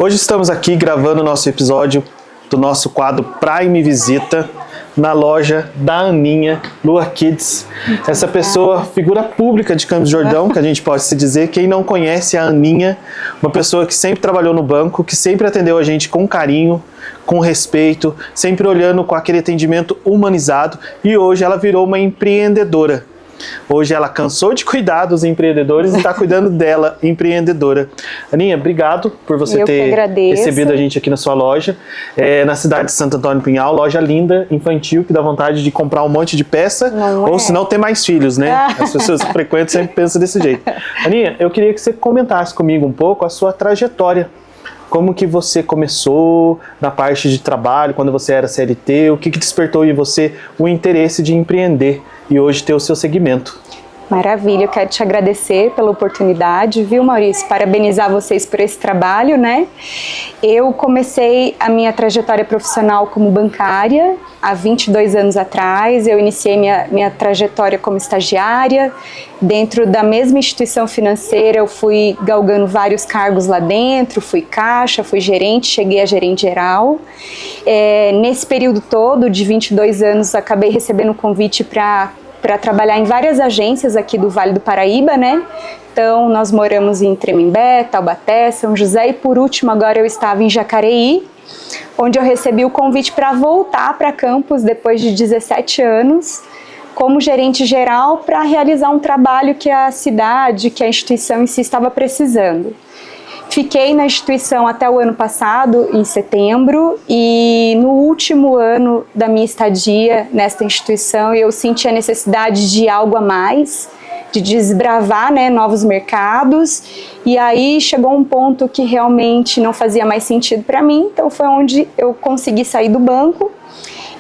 Hoje estamos aqui gravando o nosso episódio do nosso quadro Prime Visita na loja da Aninha, Lua Kids. Essa pessoa, figura pública de Campos do Jordão, que a gente pode se dizer. Quem não conhece a Aninha, uma pessoa que sempre trabalhou no banco, que sempre atendeu a gente com carinho, com respeito, sempre olhando com aquele atendimento humanizado, e hoje ela virou uma empreendedora. Hoje ela cansou de cuidar dos empreendedores e está cuidando dela, empreendedora. Aninha, obrigado por você ter recebido a gente aqui na sua loja, na cidade de Santo Antônio do Pinhal, loja linda, infantil, que dá vontade de comprar um monte de peça, ou se não ter mais filhos, né? As pessoas que frequentam sempre pensam desse jeito. Aninha, eu queria que você comentasse comigo um pouco a sua trajetória. Como que você começou na parte de trabalho, quando você era CLT, o que despertou em você o interesse de empreender e hoje ter o seu segmento? Maravilha, eu quero te agradecer pela oportunidade, viu, Maurício? Parabenizar vocês por esse trabalho, né? Eu comecei a minha trajetória profissional como bancária há 22 anos atrás. Eu iniciei minha trajetória como estagiária. Dentro da mesma instituição financeira, eu fui galgando vários cargos lá dentro, fui caixa, fui gerente, cheguei a gerente geral. Nesse período todo, de 22 anos, acabei recebendo convite para trabalhar em várias agências aqui do Vale do Paraíba, né? Então, nós moramos em Tremembé, Taubaté, São José e, por último, agora eu estava em Jacareí, onde eu recebi o convite para voltar para Campos depois de 17 anos, como gerente geral, para realizar um trabalho que a cidade, que a instituição em si estava precisando. Fiquei na instituição até o ano passado, em setembro, e no último ano da minha estadia nesta instituição, eu senti a necessidade de algo a mais, de desbravar, né, novos mercados, e aí chegou um ponto que realmente não fazia mais sentido para mim, então foi onde eu consegui sair do banco.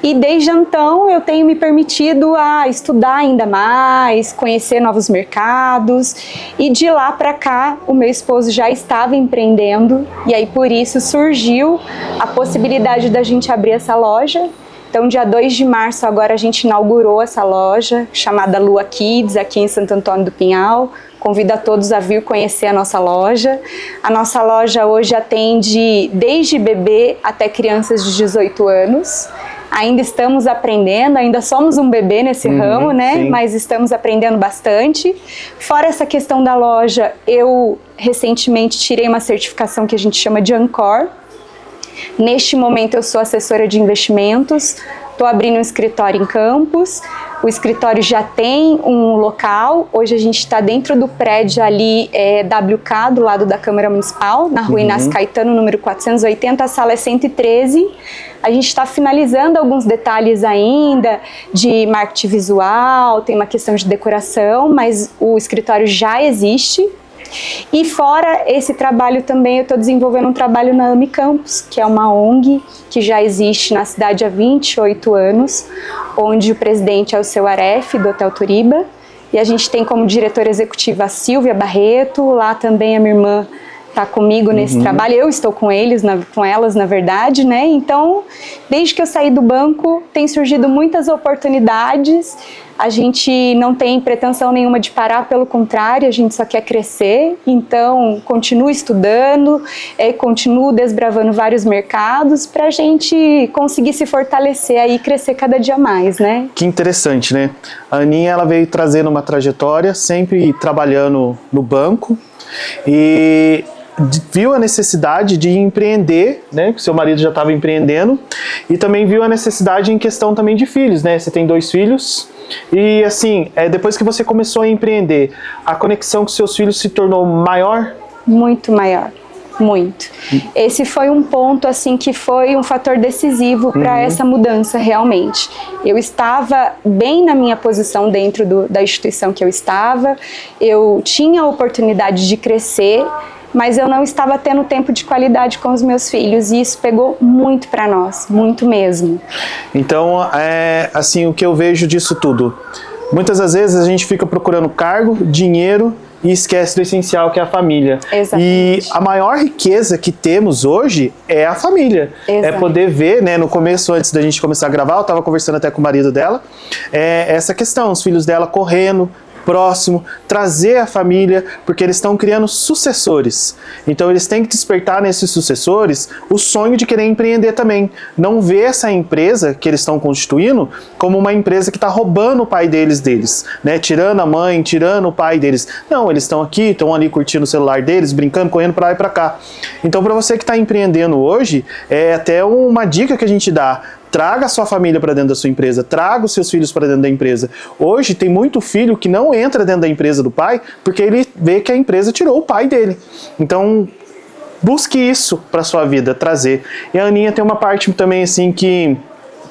E desde então eu tenho me permitido a estudar ainda mais, conhecer novos mercados, e de lá para cá o meu esposo já estava empreendendo, e aí por isso surgiu a possibilidade da gente abrir essa loja. Então, dia 2 de março agora a gente inaugurou essa loja chamada Lua Kids aqui em Santo Antônio do Pinhal. Convido a todos a vir conhecer a nossa loja. A nossa loja hoje atende desde bebê até crianças de 18 anos. Ainda estamos aprendendo, ainda somos um bebê nesse ramo, né? Sim. Mas estamos aprendendo bastante. Fora essa questão da loja, eu recentemente tirei uma certificação que a gente chama de Ancor. Neste momento eu sou assessora de investimentos, estou abrindo um escritório em Campos. O escritório já tem um local, hoje a gente está dentro do prédio ali, WK, do lado da Câmara Municipal, na rua Inácio Caetano, número 480, a sala é 113. A gente está finalizando alguns detalhes ainda de marketing visual, tem uma questão de decoração, mas o escritório já existe. E fora esse trabalho também, eu estou desenvolvendo um trabalho na AMI Campos, que é uma ONG que já existe na cidade há 28 anos, onde o presidente é o seu Aref, do Hotel Turiba, e a gente tem como diretora executiva a Silvia Barreto, lá também a minha irmã está comigo nesse trabalho, eu estou com elas na verdade, né? Então, desde que eu saí do banco, tem surgido muitas oportunidades. A gente não tem pretensão nenhuma de parar, pelo contrário, a gente só quer crescer. Então, continuo estudando, continuo desbravando vários mercados para a gente conseguir se fortalecer aí e crescer cada dia mais, né? Que interessante, né? A Aninha, ela veio trazendo uma trajetória, sempre trabalhando no banco, e viu a necessidade de empreender, né, que seu marido já estava empreendendo, e também viu a necessidade em questão também de filhos, né, você tem 2 filhos, e assim, depois que você começou a empreender, a conexão com seus filhos se tornou maior? Muito maior, muito. Esse foi um ponto assim que foi um fator decisivo para essa mudança realmente. Eu estava bem na minha posição dentro da instituição que eu estava, eu tinha a oportunidade de crescer, mas eu não estava tendo tempo de qualidade com os meus filhos, e isso pegou muito para nós, muito mesmo. Então, assim, o que eu vejo disso tudo, muitas das vezes a gente fica procurando cargo, dinheiro e esquece do essencial, que é a família. Exatamente. E a maior riqueza que temos hoje é a família. Exato. É poder ver, né, no começo, antes da gente começar a gravar, eu estava conversando até com o marido dela, essa questão, os filhos dela correndo, próximo, trazer a família, porque eles estão criando sucessores. Então eles têm que despertar nesses sucessores o sonho de querer empreender também. Não ver essa empresa que eles estão constituindo como uma empresa que está roubando o pai deles, né? Tirando a mãe, tirando o pai deles. Não, eles estão aqui, estão ali curtindo o celular deles, brincando, correndo para lá e para cá. Então, para você que está empreendendo hoje, é até uma dica que a gente dá. Traga a sua família para dentro da sua empresa, traga os seus filhos para dentro da empresa. Hoje tem muito filho que não entra dentro da empresa do pai porque ele vê que a empresa tirou o pai dele. Então, busque isso para sua vida, trazer. E a Aninha tem uma parte também assim que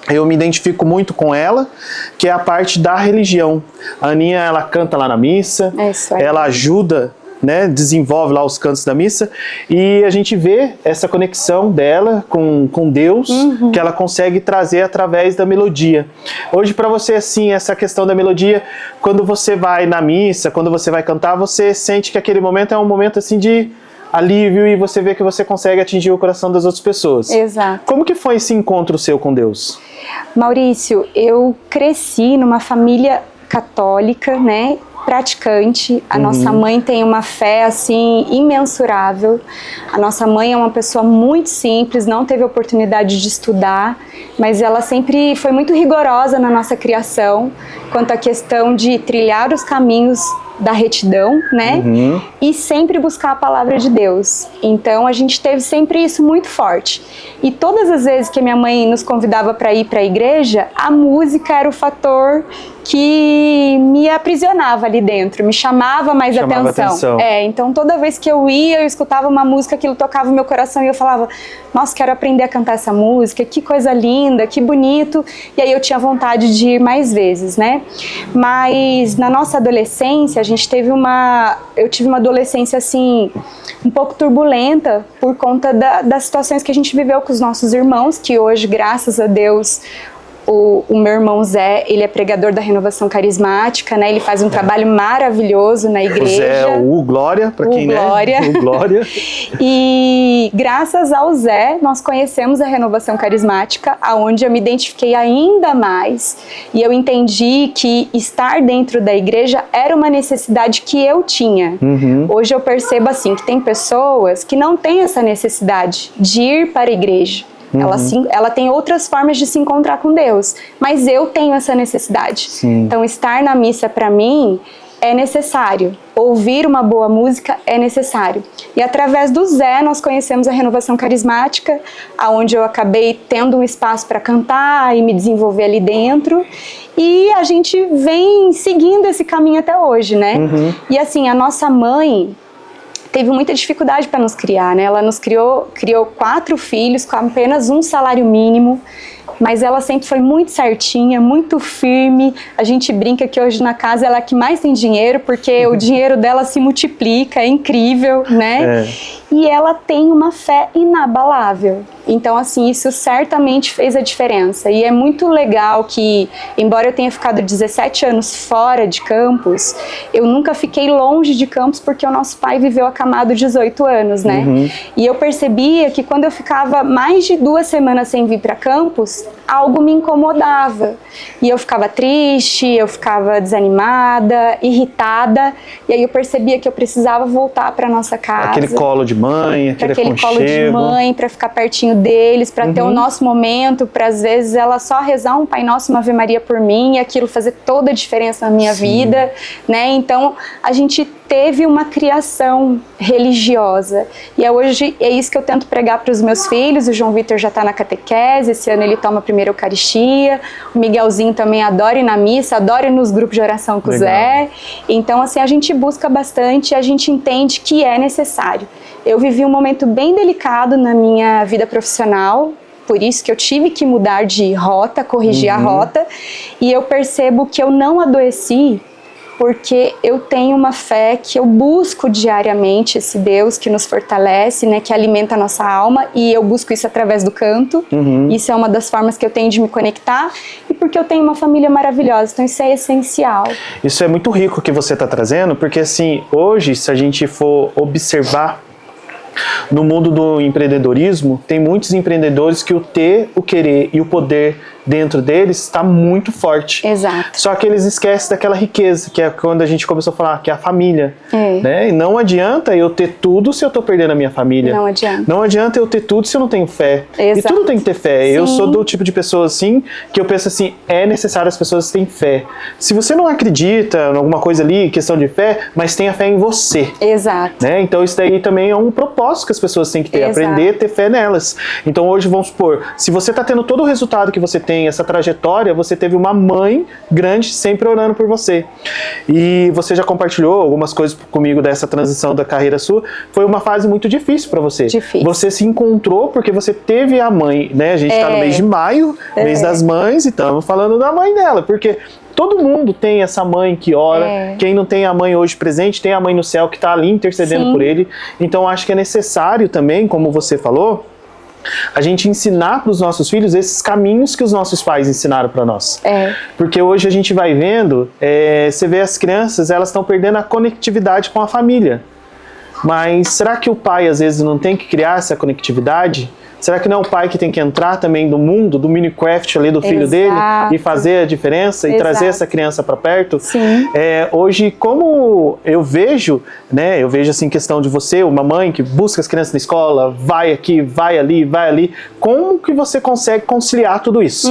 eu me identifico muito com ela, que é a parte da religião. A Aninha, ela canta lá na missa, ela ajuda, né, desenvolve lá os cantos da missa, e a gente vê essa conexão dela com Deus, que ela consegue trazer através da melodia. Hoje, para você, assim, essa questão da melodia, quando você vai na missa, quando você vai cantar, você sente que aquele momento é um momento assim de alívio e você vê que você consegue atingir o coração das outras pessoas. Exato. Como que foi esse encontro seu com Deus? Maurício, eu cresci numa família católica, né, praticante. A nossa mãe tem uma fé assim imensurável. A nossa mãe é uma pessoa muito simples, não teve oportunidade de estudar, mas ela sempre foi muito rigorosa na nossa criação quanto à questão de trilhar os caminhos da retidão, né? E sempre buscar a palavra de Deus. Então a gente teve sempre isso muito forte. E todas as vezes que a minha mãe nos convidava para ir para a igreja, a música era o fator que me aprisionava ali dentro, me chamava mais atenção. Então toda vez que eu ia, eu escutava uma música, aquilo tocava o meu coração e eu falava, nossa, quero aprender a cantar essa música, que coisa linda, que bonito. E aí eu tinha vontade de ir mais vezes, né? Mas na nossa adolescência, eu tive uma adolescência assim, um pouco turbulenta por conta das situações que a gente viveu com os nossos irmãos, que hoje, graças a Deus, o meu irmão Zé, ele é pregador da Renovação Carismática, né? Ele faz um trabalho maravilhoso na igreja. O Zé é o Glória, para quem, Glória. Né? O Glória. E graças ao Zé, nós conhecemos a Renovação Carismática, aonde eu me identifiquei ainda mais. E eu entendi que estar dentro da igreja era uma necessidade que eu tinha. Hoje eu percebo assim, que tem pessoas que não têm essa necessidade de ir para a igreja. Ela tem outras formas de se encontrar com Deus, mas eu tenho essa necessidade. Então estar na missa para mim é necessário, ouvir uma boa música é necessário. E através do Zé nós conhecemos a Renovação Carismática, aonde eu acabei tendo um espaço para cantar e me desenvolver ali dentro. E a gente vem seguindo esse caminho até hoje, né? E assim, a nossa mãe teve muita dificuldade para nos criar, né? Ela nos criou 4 filhos com apenas um salário mínimo, mas ela sempre foi muito certinha, muito firme. A gente brinca que hoje na casa ela é a que mais tem dinheiro, porque o dinheiro dela se multiplica, é incrível, né? E ela tem uma fé inabalável. Então, assim, isso certamente fez a diferença. E é muito legal que, embora eu tenha ficado 17 anos fora de Campos, eu nunca fiquei longe de Campos porque o nosso pai viveu acamado 18 anos, né? E eu percebia que quando eu ficava mais de 2 semanas sem vir para Campos, algo me incomodava. E eu ficava triste, eu ficava desanimada, irritada. E aí eu percebia que eu precisava voltar para nossa casa. Aquele colo de mãe, aquele colo de mãe, para ficar pertinho deles, para ter o nosso momento, para às vezes ela só rezar um Pai Nosso, uma Ave Maria por mim, e aquilo fazer toda a diferença na minha vida, né? Então a gente teve uma criação religiosa. E hoje é isso que eu tento pregar para os meus filhos. O João Vitor já está na catequese, esse ano ele toma a primeira Eucaristia. O Miguelzinho também adora ir na missa, adora ir nos grupos de oração com o Zé. Então, assim, a gente busca bastante, a gente entende que é necessário. Eu vivi um momento bem delicado na minha vida profissional, por isso que eu tive que mudar de rota, corrigir a rota, e eu percebo que eu não adoeci porque eu tenho uma fé que eu busco diariamente esse Deus que nos fortalece, né, que alimenta a nossa alma, e eu busco isso através do canto. Isso é uma das formas que eu tenho de me conectar, e porque eu tenho uma família maravilhosa, então isso é essencial. Isso é muito rico que você está trazendo, porque assim, hoje, se a gente for observar no mundo do empreendedorismo, tem muitos empreendedores que o ter, o querer e o poder dentro deles está muito forte. Exato. Só que eles esquecem daquela riqueza, que é quando a gente começou a falar, que é a família. Né? E não adianta eu ter tudo se eu estou perdendo a minha família. Não adianta. Não adianta eu ter tudo se eu não tenho fé. Exato. E tudo tem que ter fé. Sim. Eu sou do tipo de pessoa assim, que eu penso assim, é necessário as pessoas terem fé. Se você não acredita em alguma coisa ali, questão de fé, mas tenha fé em você. Exato. Né? Então isso daí também é um propósito que as pessoas têm que ter, Exato. aprender a ter fé nelas. Então hoje, vamos supor, se você está tendo todo o resultado que você tem, essa trajetória, você teve uma mãe grande sempre orando por você. E você já compartilhou algumas coisas comigo dessa transição da carreira sua. Foi uma fase muito difícil para você. Difícil. Você se encontrou porque você teve a mãe, né? A gente está no mês de maio, mês das mães, e estamos falando da mãe dela, porque todo mundo tem essa mãe que ora. Quem não tem a mãe hoje presente, tem a mãe no céu que está ali intercedendo por ele. Então acho que é necessário também, como você falou, a gente ensinar para os nossos filhos esses caminhos que os nossos pais ensinaram para nós. Porque hoje a gente vai vendo, você vê as crianças, elas estão perdendo a conectividade com a família. Mas será que o pai às vezes não tem que criar essa conectividade? Será que não é o pai que tem que entrar também no mundo, do Minecraft ali do filho dele e fazer a diferença e trazer essa criança para perto? Sim. Hoje, como eu vejo, né, eu vejo assim questão de você, uma mãe que busca as crianças na escola, vai aqui, vai ali, como que você consegue conciliar tudo isso?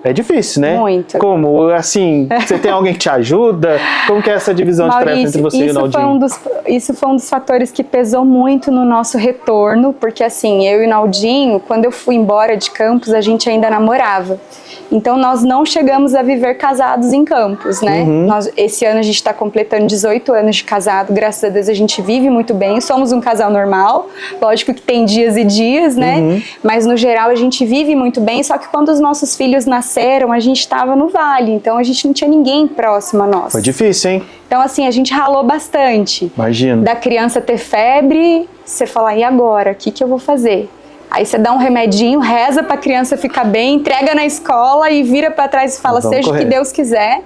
É difícil, né? Muito. Como? Assim, você tem alguém que te ajuda? Como que é essa divisão de tarefa entre você e o Naldinho? Isso foi um dos fatores que pesou muito no nosso retorno, porque assim, eu e o Naldinho, quando eu fui embora de Campos, a gente ainda namorava. Então nós não chegamos a viver casados em Campos, né? Esse ano a gente está completando 18 anos de casado, graças a Deus a gente vive muito bem, somos um casal normal, lógico que tem dias e dias, né? Mas no geral a gente vive muito bem, só que quando os nossos filhos nasceram, a gente estava no vale, então a gente não tinha ninguém próximo a nós. Foi difícil, hein? Então assim, a gente ralou bastante. Imagino. Da criança ter febre, você falar, e agora? O que eu vou fazer? Aí você dá um remedinho, reza pra criança ficar bem, entrega na escola e vira pra trás e fala, seja o que Deus quiser.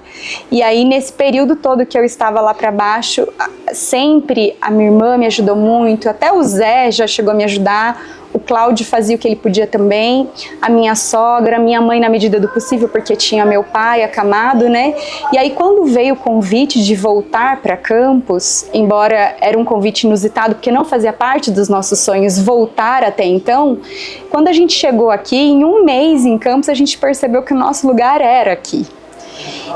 E aí, nesse período todo que eu estava lá pra baixo, sempre a minha irmã me ajudou muito, até o Zé já chegou a me ajudar, o Cláudio fazia o que ele podia também, a minha sogra, a minha mãe na medida do possível, porque tinha meu pai acamado, né? E aí quando veio o convite de voltar para Campos, embora era um convite inusitado, porque não fazia parte dos nossos sonhos voltar até então, quando a gente chegou aqui, em um mês em Campos, a gente percebeu que o nosso lugar era aqui.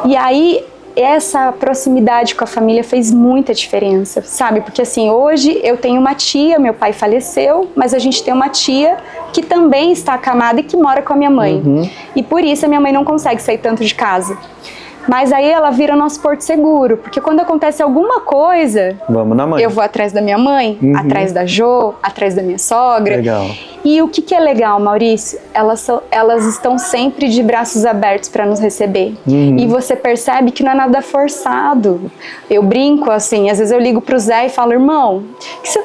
E aí essa proximidade com a família fez muita diferença, sabe? Porque assim, hoje eu tenho uma tia, meu pai faleceu, mas a gente tem uma tia que também está acamada e que mora com a minha mãe. E por isso a minha mãe não consegue sair tanto de casa. Mas aí ela vira nosso porto seguro, porque quando acontece alguma coisa, vamos na mãe. Eu vou atrás da minha mãe, atrás da Jo, atrás da minha sogra. Legal. E o que é legal, Maurício? Elas estão sempre de braços abertos para nos receber. E você percebe que não é nada forçado. Eu brinco assim, às vezes eu ligo pro Zé e falo, irmão,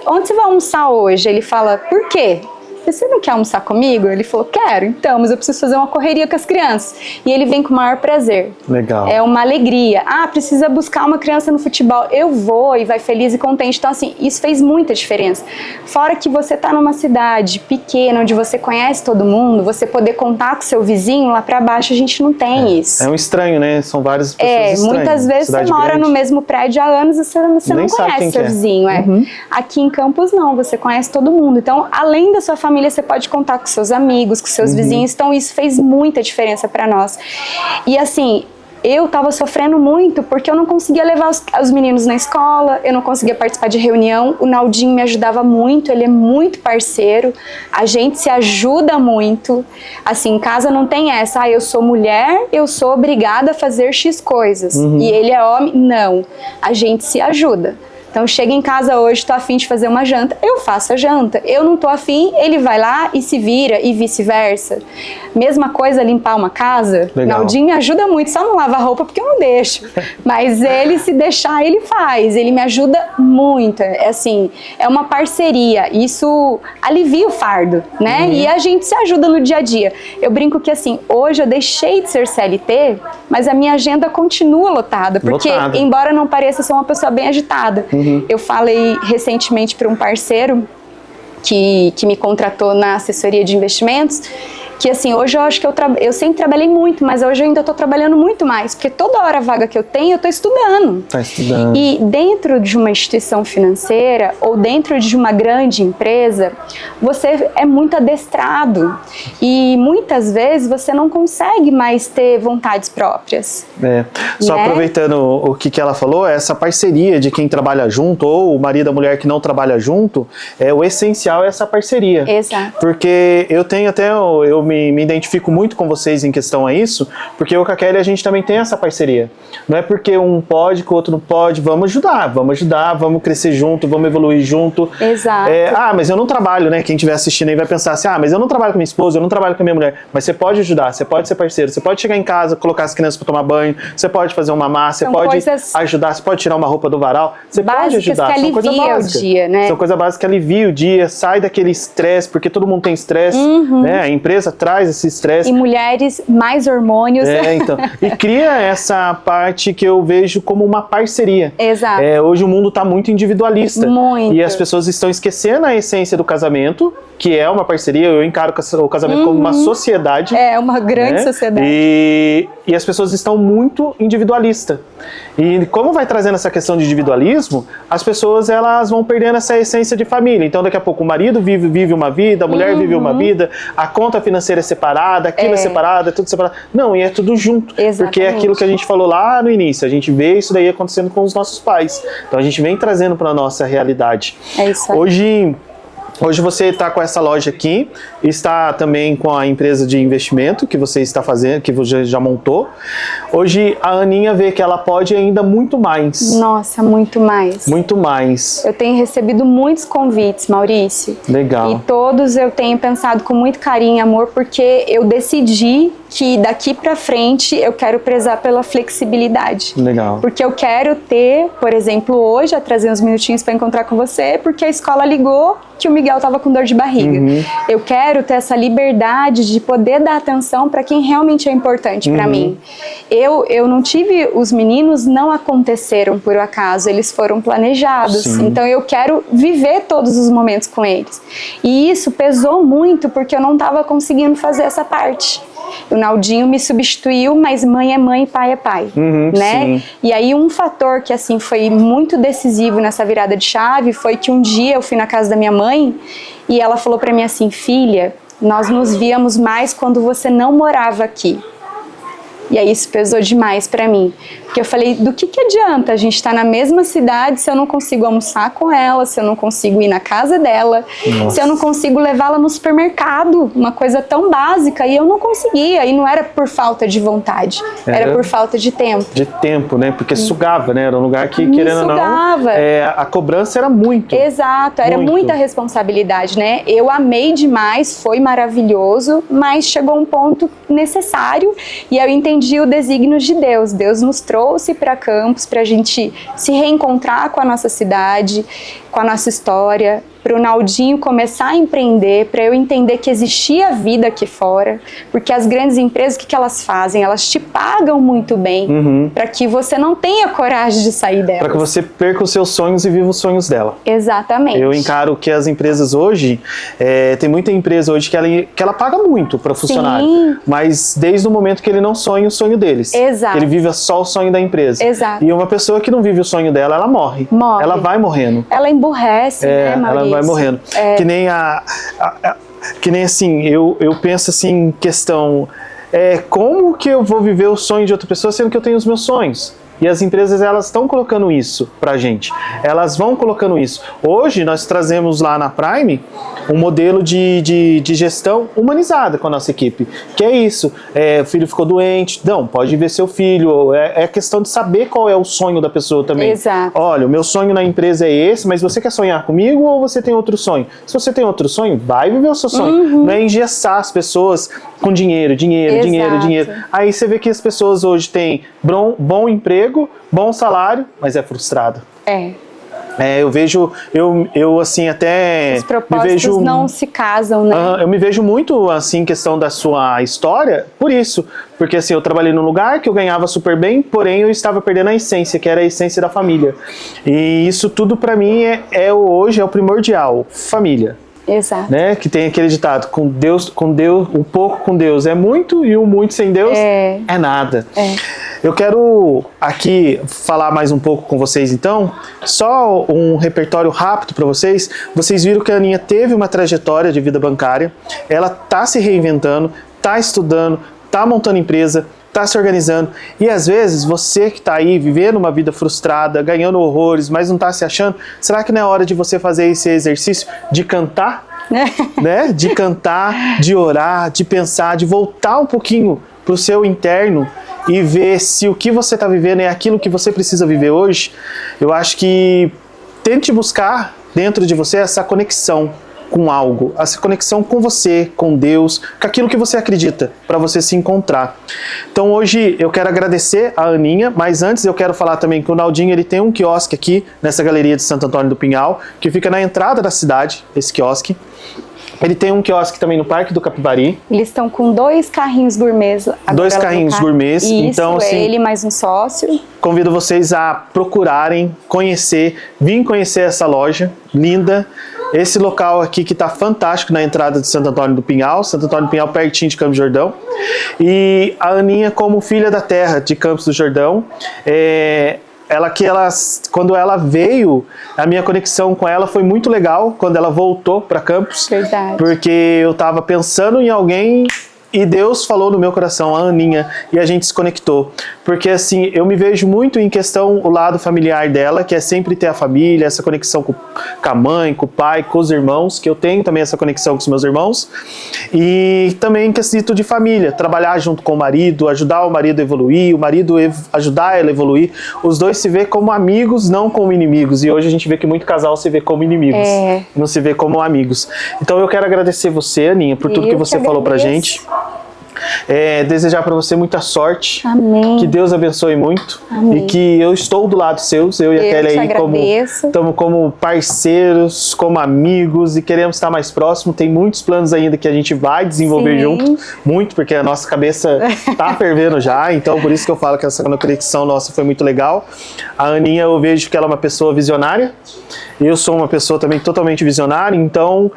onde você vai almoçar hoje? Ele fala, por quê? Você não quer almoçar comigo? Ele falou, quero, então, mas eu preciso fazer uma correria com as crianças. E ele vem com o maior prazer. Legal. É uma alegria. Ah, precisa buscar uma criança no futebol. Eu vou e vai feliz e contente. Então, assim, isso fez muita diferença. Fora que você tá numa cidade pequena, onde você conhece todo mundo, você poder contar com seu vizinho, lá pra baixo a gente não tem isso. É um estranho, né? São várias pessoas estranhas. Muitas vezes você mora no mesmo prédio há anos e você não conhece seu vizinho. Aqui em Campos não, você conhece todo mundo. Então, além da sua família, você pode contar com seus amigos, com seus vizinhos, então isso fez muita diferença para nós. E assim, eu tava sofrendo muito porque eu não conseguia levar os meninos na escola, eu não conseguia participar de reunião, o Naldinho me ajudava muito, ele é muito parceiro, a gente se ajuda muito, assim, em casa não tem essa, eu sou mulher, eu sou obrigada a fazer X coisas, e ele é homem, não, a gente se ajuda. Então, chega em casa hoje, tô afim de fazer uma janta, eu faço a janta. Eu não tô afim, ele vai lá e se vira e vice-versa. Mesma coisa, limpar uma casa. Legal. Naldinho me ajuda muito, só não lava roupa porque eu não deixo. Mas ele, se deixar, ele faz. Ele me ajuda muito. É assim, é uma parceria. Isso alivia o fardo, né? E a gente se ajuda no dia a dia. Eu brinco que assim, hoje eu deixei de ser CLT, mas a minha agenda continua lotada. Porque, embora não pareça ser uma pessoa bem agitada, eu falei recentemente para um parceiro que me contratou na assessoria de investimentos, que assim, hoje eu acho que eu sempre trabalhei muito, mas hoje eu ainda tô trabalhando muito mais, porque toda hora vaga que eu tenho, eu tô estudando. Tá estudando. E dentro de uma instituição financeira ou dentro de uma grande empresa, você é muito adestrado e muitas vezes você não consegue mais ter vontades próprias. Só né? aproveitando o que ela falou, essa parceria de quem trabalha junto, ou o marido e a mulher que não trabalha junto, o essencial é essa parceria. Exato. Porque eu me identifico muito com vocês em questão a isso, porque eu com a Kelly a gente também tem essa parceria. Não é porque um pode que o outro não pode, vamos ajudar, vamos crescer junto, vamos evoluir junto. Exato. Mas eu não trabalho, né? Quem estiver assistindo aí vai pensar assim, mas eu não trabalho com minha esposa, eu não trabalho com a minha mulher. Mas você pode ajudar, você pode ser parceiro, você pode chegar em casa, colocar as crianças para tomar banho, você pode fazer uma massa, você pode ajudar, você pode tirar uma roupa do varal, você pode ajudar. São coisas básicas. O dia, né? São coisas básicas que alivia o dia, sai daquele estresse, porque todo mundo tem estresse, né? A empresa traz esse estresse. E mulheres mais hormônios. Então. E cria essa parte que eu vejo como uma parceria. Exato. Hoje o mundo está muito individualista. Muito. E as pessoas estão esquecendo a essência do casamento, que é uma parceria. Eu encaro o casamento como uma sociedade. Uma grande sociedade. E as pessoas estão muito individualistas. E como vai trazendo essa questão de individualismo, as pessoas elas vão perdendo essa essência de família. Então daqui a pouco o marido vive uma vida, a mulher vive uma vida, a conta financeira é separada, aquilo é separado, é tudo separado. Não, e é tudo junto. Exatamente. Porque é aquilo que a gente falou lá no início, a gente vê isso daí acontecendo com os nossos pais. Então a gente vem trazendo para a nossa realidade. É isso aí. Hoje você está com essa loja aqui, está também com a empresa de investimento que você está fazendo, que você já montou. Hoje a Aninha vê que ela pode ainda muito mais. Nossa, muito mais. Muito mais. Eu tenho recebido muitos convites, Maurício. Legal. E todos eu tenho pensado com muito carinho e amor, porque eu decidi que daqui pra frente eu quero prezar pela flexibilidade. Legal. Porque eu quero ter, por exemplo, hoje, atrasei uns minutinhos para encontrar com você, porque a escola ligou que o Miguel estava com dor de barriga. Eu quero ter essa liberdade de poder dar atenção para quem realmente é importante para mim. Eu não tive, os meninos não aconteceram por acaso, eles foram planejados. Sim. Então eu quero viver todos os momentos com eles. E isso pesou muito porque eu não estava conseguindo fazer essa parte. O Naldinho me substituiu, mas mãe é mãe, pai é pai, né? Sim. E aí um fator que assim foi muito decisivo nessa virada de chave foi que um dia eu fui na casa da minha mãe e ela falou pra mim assim, filha, nós nos víamos mais quando você não morava aqui. E aí isso pesou demais pra mim. Porque eu falei, do que adianta a gente estar na mesma cidade se eu não consigo almoçar com ela, se eu não consigo ir na casa dela, se eu não consigo levá-la no supermercado, uma coisa tão básica, e eu não conseguia. E não era por falta de vontade, era por falta de tempo. De tempo, né? Porque sugava, né? Era um lugar que, querendo ou não, a cobrança era muito. Exato, era muita responsabilidade, né? Eu amei demais, foi maravilhoso, mas chegou um ponto necessário e eu entendi o desígnio de Deus. Deus nos trouxe para Campos para a gente se reencontrar com a nossa cidade, com a nossa história, para o Naldinho começar a empreender, para eu entender que existia vida aqui fora, porque as grandes empresas, o que elas fazem? Elas te pagam muito bem para que você não tenha coragem de sair delas. Para que você perca os seus sonhos e viva os sonhos dela. Exatamente. Eu encaro que as empresas hoje, tem muita empresa hoje que ela paga muito para funcionário, mas desde o momento que ele não sonha o sonho deles. Exato. Ele vive só o sonho da empresa. Exato. E uma pessoa que não vive o sonho dela, ela morre. Ela vai morrendo. Ela emburrece, né, Maurício? Ela vai morrendo. Que nem que nem assim, eu penso assim em questão, como que eu vou viver o sonho de outra pessoa sendo que eu tenho os meus sonhos? E as empresas, elas estão colocando isso pra gente. Elas vão colocando isso. Hoje, nós trazemos lá na Prime um modelo de gestão humanizada com a nossa equipe. Que é isso. O filho ficou doente. Não, pode ver seu filho. É questão de saber qual é o sonho da pessoa também. Exato. Olha, o meu sonho na empresa é esse, mas você quer sonhar comigo ou você tem outro sonho? Se você tem outro sonho, vai viver o seu sonho. Não é engessar as pessoas com dinheiro. Aí você vê que as pessoas hoje têm bom emprego, bom salário, mas é frustrado. Eu vejo, eu assim, até os propósitos não se casam, né? Eu me vejo muito, assim, questão da sua história, por isso. Porque, assim, eu trabalhei num lugar que eu ganhava super bem, porém eu estava perdendo a essência, que era a essência da família. E isso tudo, pra mim, hoje é o primordial, família. Exato. Né? Que tem aquele ditado, com Deus, o pouco com Deus é muito e o muito sem Deus é nada. Eu quero aqui falar mais um pouco com vocês então, só um repertório rápido para vocês. Vocês viram que a Aninha teve uma trajetória de vida bancária, ela está se reinventando, está estudando, está montando empresa, está se organizando, e às vezes você que está aí vivendo uma vida frustrada, ganhando horrores, mas não está se achando, será que não é hora de você fazer esse exercício de cantar? Né? De cantar, de orar, de pensar, de voltar um pouquinho para o seu interno e ver se o que você está vivendo é aquilo que você precisa viver hoje. Eu acho que tente buscar dentro de você essa conexão com algo, essa conexão com você, com Deus, com aquilo que você acredita, para você se encontrar. Então hoje eu quero agradecer a Aninha, mas antes eu quero falar também que o Naldinho ele tem um quiosque aqui nessa galeria de Santo Antônio do Pinhal, que fica na entrada da cidade, esse quiosque. Ele tem um quiosque também no Parque do Capivari. Eles estão com 2 carrinhos gourmets. 2 carrinhos gourmets. Isso, então, assim, ele mais um sócio. Convido vocês a procurarem, conhecer, vir conhecer essa loja linda. Esse local aqui que está fantástico na entrada de Santo Antônio do Pinhal. Santo Antônio do Pinhal pertinho de Campos do Jordão. E a Aninha como filha da terra de Campos do Jordão, quando ela veio, a minha conexão com ela foi muito legal quando ela voltou para Campos. Verdade. Porque eu estava pensando em alguém e Deus falou no meu coração, a Aninha, e a gente se conectou. Porque assim, eu me vejo muito em questão o lado familiar dela, que é sempre ter a família, essa conexão com a mãe, com o pai, com os irmãos, que eu tenho também essa conexão com os meus irmãos. E também em quesito de família, trabalhar junto com o marido, ajudar o marido a evoluir, o marido ajudar ela a evoluir. Os dois se vê como amigos, não como inimigos. E hoje a gente vê que muito casal se vê como inimigos, não se vê como amigos. Então eu quero agradecer você, Aninha, por tudo que você falou pra gente. Desejar para você muita sorte. Amém. Que Deus abençoe muito. Amém. E que eu estou do lado seus, eu e a Kelly aí estamos como parceiros, como amigos e queremos estar mais próximos. Tem muitos planos ainda que a gente vai desenvolver junto, muito, porque a nossa cabeça tá fervendo já, então por isso que eu falo que essa conexão nossa foi muito legal. A Aninha, eu vejo que ela é uma pessoa visionária, eu sou uma pessoa também totalmente visionária, então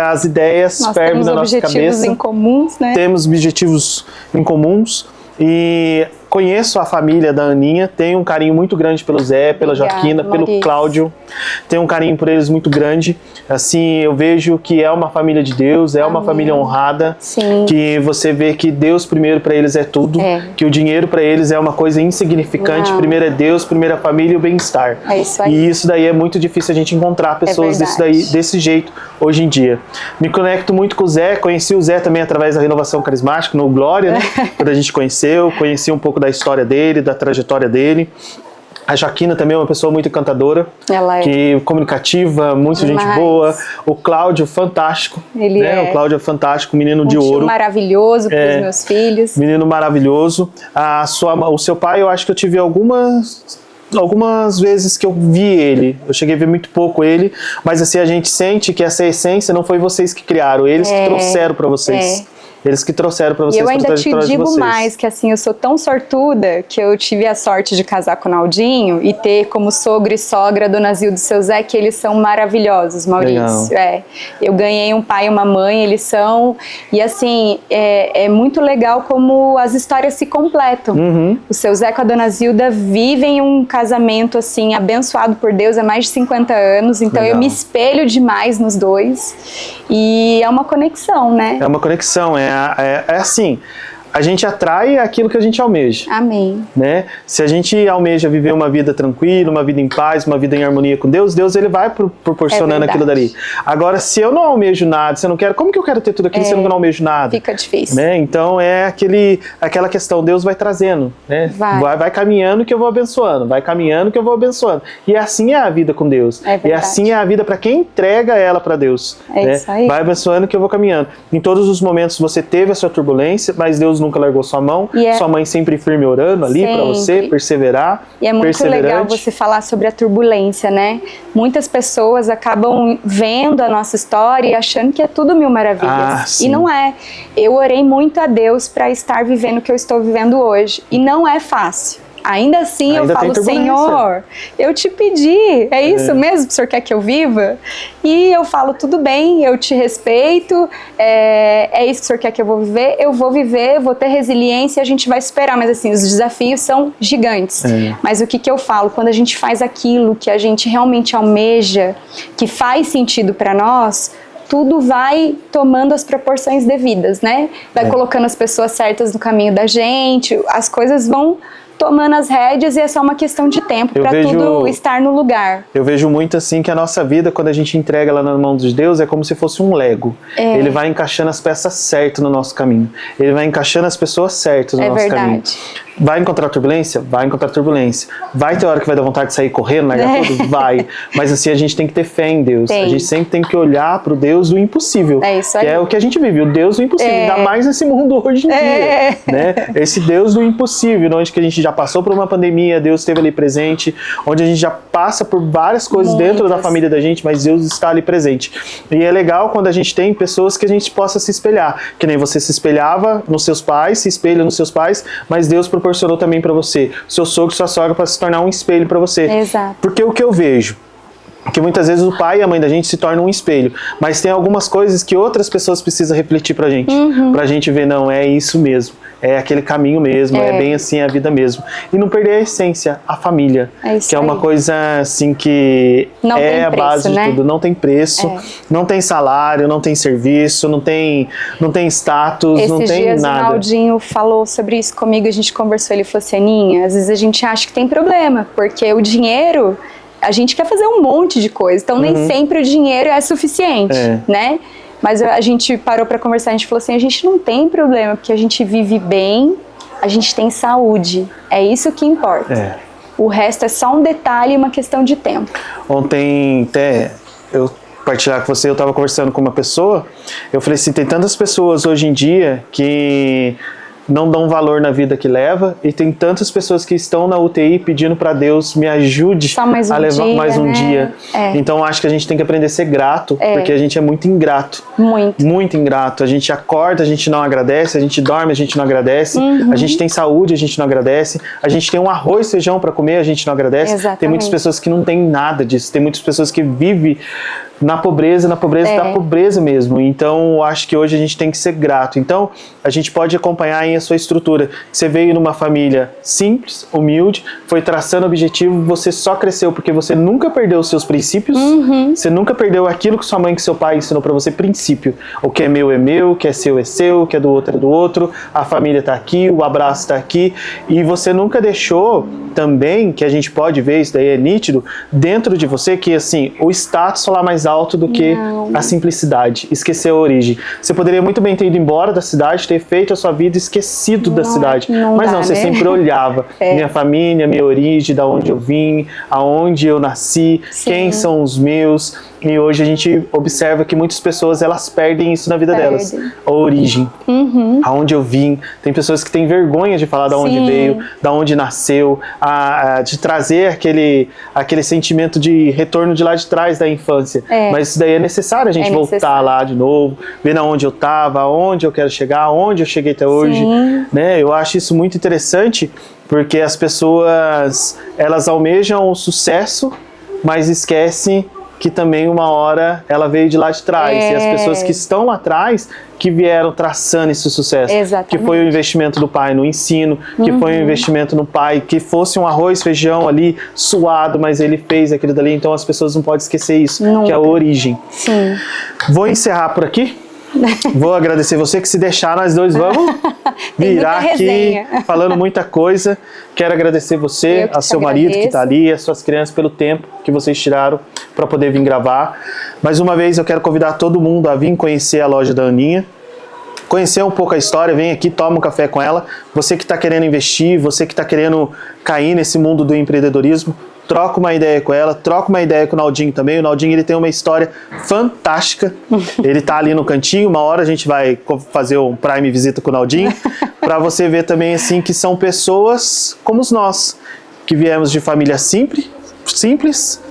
as ideias fervem na nossa cabeça. Temos objetivos em comuns, né? Temos objetivos em comuns e conheço a família da Aninha, tenho um carinho muito grande pelo Zé, pela Joaquina, pelo Cláudio, tenho um carinho por eles muito grande. Assim, eu vejo que é uma família de Deus, é uma família honrada, que você vê que Deus primeiro para eles é tudo, que o dinheiro para eles é uma coisa insignificante, primeiro é Deus, primeiro é a família e o bem-estar. É isso aí. E isso daí é muito difícil a gente encontrar pessoas desse jeito hoje em dia. Me conecto muito com o Zé, conheci o Zé também através da Renovação Carismática, no Glória, né? Quando a gente conheceu, conheci um pouco da história dele, da trajetória dele. A Joaquina também é uma pessoa muito encantadora, que comunicativa, muito gente boa. O Cláudio, fantástico. Ele O Cláudio é fantástico, menino de ouro. Maravilhoso para os meus filhos. Menino maravilhoso. O seu pai, eu acho que eu tive algumas vezes que eu vi ele, eu cheguei a ver muito pouco ele, mas assim, a gente sente que essa essência não foi vocês que criaram, eles que trouxeram para vocês. Eles que trouxeram para vocês. E eu ainda te digo mais, que assim, eu sou tão sortuda que eu tive a sorte de casar com o Naldinho e ter como sogro e sogra a Dona Zilda e o seu Zé, que eles são maravilhosos, Maurício. Eu ganhei um pai e uma mãe, eles são... E assim, é muito legal como as histórias se completam. O seu Zé com a Dona Zilda vivem um casamento assim, abençoado por Deus há mais de 50 anos, então eu me espelho demais nos dois. E é uma conexão, né? É uma conexão, é assim, a gente atrai aquilo que a gente almeja. Amém. Né? Se a gente almeja viver uma vida tranquila, uma vida em paz, uma vida em harmonia com Deus, Deus ele vai proporcionando aquilo dali. Agora, se eu não almejo nada, se eu não quero, como que eu quero ter tudo aquilo se eu não almejo nada? Fica difícil. Né? Então é aquela questão, Deus vai trazendo, né? Vai caminhando que eu vou abençoando, vai caminhando que eu vou abençoando. E assim é a vida com Deus. E assim é a vida para quem entrega ela para Deus. Isso aí. Vai abençoando que eu vou caminhando. Em todos os momentos você teve a sua turbulência, mas Deus nunca largou sua mão, sua mãe sempre firme orando ali para você, perseverar. E é muito legal você falar sobre a turbulência, né? Muitas pessoas acabam vendo a nossa história e achando que é tudo mil maravilhas. E não é. Eu orei muito a Deus para estar vivendo o que eu estou vivendo hoje. E não é fácil. ainda assim Ainda eu tem falo, turbulência. Senhor, eu te pedi, é isso mesmo que o Senhor quer que eu viva? E eu falo, tudo bem, eu te respeito, é isso que o Senhor quer que eu vou viver, vou ter resiliência e a gente vai superar, mas assim, os desafios são gigantes. Mas o que eu falo, quando a gente faz aquilo que a gente realmente almeja, que faz sentido para nós, tudo vai tomando as proporções devidas, né? Vai colocando as pessoas certas no caminho da gente, as coisas vão tomando as rédeas e é só uma questão de tempo para tudo estar no lugar. Eu vejo muito assim que a nossa vida, quando a gente entrega ela nas mãos de Deus, é como se fosse um Lego. Ele vai encaixando as peças certas no nosso caminho. Ele vai encaixando as pessoas certas no nosso caminho. Vai encontrar turbulência? Vai encontrar turbulência. Vai ter hora que vai dar vontade de sair correndo, largar tudo? Vai. Mas assim, a gente tem que ter fé em Deus. A gente sempre tem que olhar pro Deus do impossível. É isso aí. Que é o que a gente vive, o Deus do impossível. Ainda mais nesse mundo hoje em dia. Né? Esse Deus do impossível, onde que a gente já passou por uma pandemia, Deus esteve ali presente, onde a gente já passa por várias coisas dentro da família da gente, mas Deus está ali presente. E é legal quando a gente tem pessoas que a gente possa se espelhar. Que nem você se espelhava nos seus pais, se espelha nos seus pais, mas Deus proporcionou também para você, seu sogro, sua sogra, para se tornar um espelho para você. Exato. Porque o que eu vejo, que muitas vezes o pai e a mãe da gente se tornam um espelho, mas tem algumas coisas que outras pessoas precisam refletir pra gente ver, não, é isso mesmo, é aquele caminho mesmo, é bem assim a vida mesmo. E não perder a essência, a família, que é uma coisa assim que não é a base de tudo, não tem preço, não tem salário, não tem serviço, não tem status, não tem nada. Esses dias o Naldinho falou sobre isso comigo, a gente conversou, ele falou assim, Aninha, às vezes a gente acha que tem problema, porque o dinheiro, a gente quer fazer um monte de coisa, então nem sempre o dinheiro é suficiente, né? Mas a gente parou para conversar, a gente falou assim, a gente não tem problema, porque a gente vive bem, a gente tem saúde, é isso que importa. O resto é só um detalhe e uma questão de tempo. Ontem, até eu compartilhar com você, eu estava conversando com uma pessoa, eu falei assim, tem tantas pessoas hoje em dia que não dão valor na vida que leva, e tem tantas pessoas que estão na UTI pedindo para Deus, me ajude a levar mais um dia. Então acho que a gente tem que aprender a ser grato, porque a gente é muito ingrato. Muito ingrato. A gente acorda, a gente não agradece, a gente dorme, a gente não agradece, a gente tem saúde, a gente não agradece, a gente tem um arroz, feijão para comer, a gente não agradece. Exatamente. Tem muitas pessoas que não têm nada disso, tem muitas pessoas que vivem na pobreza da pobreza mesmo. Então, acho que hoje a gente tem que ser grato. Então, a gente pode acompanhar aí a sua estrutura. Você veio numa família simples, humilde, foi traçando objetivo, você só cresceu porque você nunca perdeu os seus princípios, você nunca perdeu aquilo que sua mãe e seu pai ensinou pra você, princípio. O que é meu, o que é seu, o que é do outro, a família tá aqui, o abraço tá aqui, e você nunca deixou também, que a gente pode ver, isso daí é nítido, dentro de você, que assim, o status falar mais alto do que a simplicidade, esquecer a origem. Você poderia muito bem ter ido embora da cidade, ter feito a sua vida esquecido da cidade, mas não, você sempre olhava, minha família, minha origem, da onde eu vim, aonde eu nasci, quem são os meus. E hoje a gente observa que muitas pessoas, elas perdem isso na vida delas. A origem, aonde eu vim. Tem pessoas que têm vergonha de falar da onde veio, da onde nasceu, de trazer aquele sentimento de retorno de lá de trás da infância. Mas isso daí é necessário a gente voltar lá de novo, ver na onde eu estava, aonde eu quero chegar, aonde eu cheguei até hoje. Né? Eu acho isso muito interessante, porque as pessoas, elas almejam o sucesso, mas esquecem que também uma hora ela veio de lá de trás. E as pessoas que estão lá atrás que vieram traçando esse sucesso. Que foi o investimento do pai no ensino, que foi o investimento no pai, que fosse um arroz, feijão ali, suado, mas ele fez aquilo dali. Então as pessoas não podem esquecer isso, que é a origem. Vou encerrar por aqui. Vou agradecer você, que se deixar nós dois vamos virar aqui falando muita coisa. Quero agradecer você, a seu marido que está ali, as suas crianças, pelo tempo que vocês tiraram para poder vir gravar. Mais uma vez eu quero convidar todo mundo a vir conhecer a loja da Aninha, conhecer um pouco a história. Vem aqui, toma um café com ela. Você que está querendo investir, você que está querendo cair nesse mundo do empreendedorismo, troca uma ideia com ela, troca uma ideia com o Naldinho também. O Naldinho, ele tem uma história fantástica. Ele tá ali no cantinho, uma hora a gente vai fazer um Prime Visita com o Naldinho, para você ver também assim que são pessoas como nós, que viemos de família simples, estamos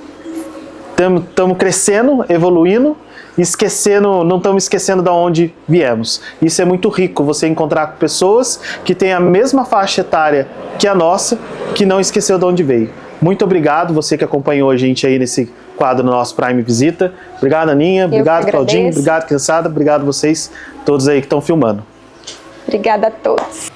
crescendo, evoluindo, esquecendo, não estamos esquecendo de onde viemos. Isso é muito rico, você encontrar com pessoas que têm a mesma faixa etária que a nossa, que não esqueceu de onde veio. Muito obrigado, você que acompanhou a gente aí nesse quadro no nosso Prime Visita. Obrigado, Aninha. Obrigado, Claudinho. Obrigado, criançada. Obrigado vocês todos aí que estão filmando. Obrigada a todos.